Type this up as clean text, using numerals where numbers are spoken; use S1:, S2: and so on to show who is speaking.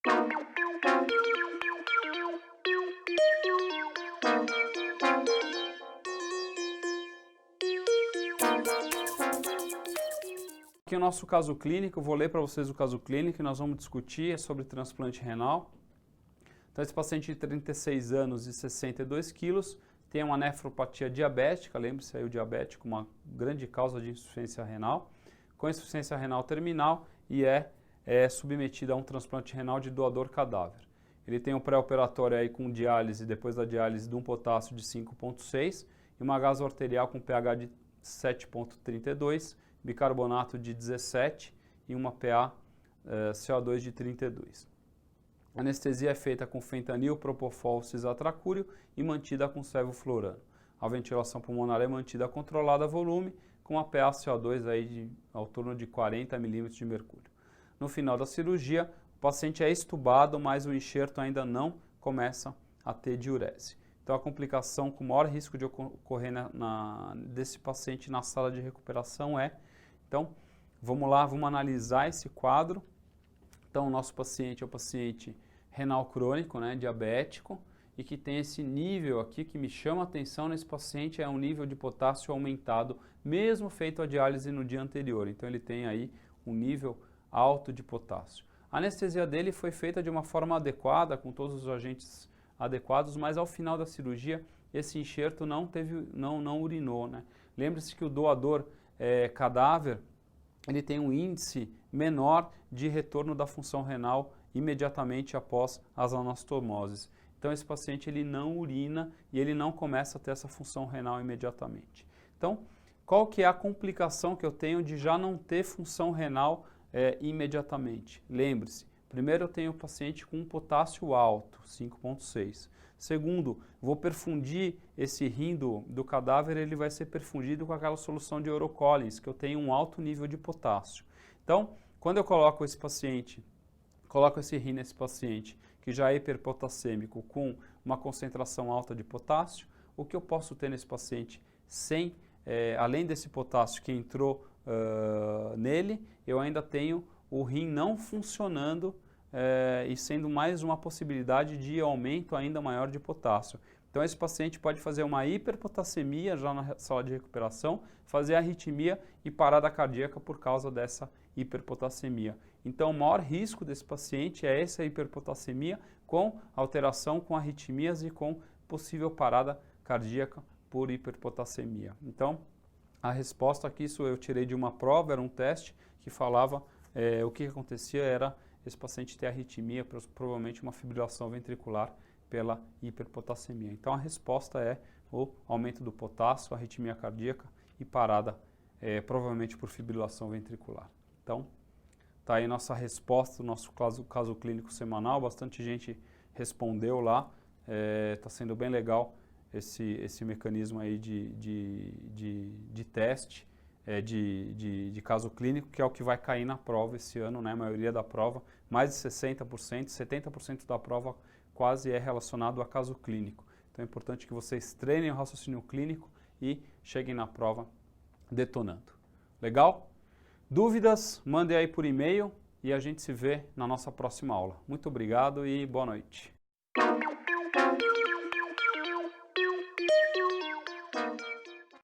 S1: Aqui o nosso caso clínico, eu vou ler para vocês o caso clínico e nós vamos discutir sobre transplante renal. Então esse paciente de 36 anos e 62 quilos tem uma nefropatia diabética, lembre-se aí o diabético, uma grande causa de insuficiência renal, com insuficiência renal terminal e é submetido a um transplante renal de doador cadáver. Ele tem um pré-operatório aí com diálise, depois da diálise de um potássio de 5,6 e uma gaso arterial com pH de 7,32, bicarbonato de 17 e uma PA CO2 de 32. A anestesia é feita com fentanil, propofol, cisatracúrio e mantida com sevoflurano. A ventilação pulmonar é mantida controlada a volume, com a PA CO2 aí ao torno de 40 milímetros de mercúrio. No final da cirurgia, o paciente é extubado, mas o enxerto ainda não começa a ter diurese. Então a complicação com maior risco de ocorrer desse paciente na sala de recuperação então vamos lá, vamos analisar esse quadro. Então o nosso paciente é o paciente renal crônico, diabético, e que tem esse nível aqui que me chama a atenção nesse paciente, é um nível de potássio aumentado, mesmo feito a diálise no dia anterior. Então ele tem aí um nível alto de potássio. A anestesia dele foi feita de uma forma adequada, com todos os agentes adequados, mas ao final da cirurgia esse enxerto não urinou, Lembre-se que o doador cadáver, ele tem um índice menor de retorno da função renal imediatamente após as anastomoses. Então esse paciente ele não urina e ele não começa a ter essa função renal imediatamente. Então, qual que é a complicação que eu tenho de já não ter função renal imediatamente? Lembre-se, primeiro eu tenho o paciente com um potássio alto, 5,6. Segundo, vou perfundir esse rim do cadáver, ele vai ser perfundido com aquela solução de Orocolins, que eu tenho um alto nível de potássio. Então, quando eu coloco esse rim nesse paciente que já é hiperpotassêmico com uma concentração alta de potássio, o que eu posso ter nesse paciente além desse potássio que entrou nele, eu ainda tenho o rim não funcionando e sendo mais uma possibilidade de aumento ainda maior de potássio. Então esse paciente pode fazer uma hiperpotassemia já na sala de recuperação, fazer arritmia e parada cardíaca por causa dessa hiperpotassemia. Então o maior risco desse paciente é essa hiperpotassemia com alteração, com arritmias e com possível parada cardíaca por hiperpotassemia. Então a resposta aqui, isso eu tirei de uma prova, era um teste que falava o que acontecia era esse paciente ter arritmia, provavelmente uma fibrilação ventricular pela hiperpotassemia. Então a resposta é o aumento do potássio, arritmia cardíaca e parada provavelmente por fibrilação ventricular. Então tá aí nossa resposta, nosso caso clínico semanal, bastante gente respondeu lá, tá sendo bem legal esse mecanismo aí de teste, de caso clínico, que é o que vai cair na prova esse ano, A maioria da prova, mais de 60%, 70% da prova quase é relacionado a caso clínico. Então é importante que vocês treinem o raciocínio clínico e cheguem na prova detonando. Legal? Dúvidas? Mandem aí por e-mail e a gente se vê na nossa próxima aula. Muito obrigado e boa noite.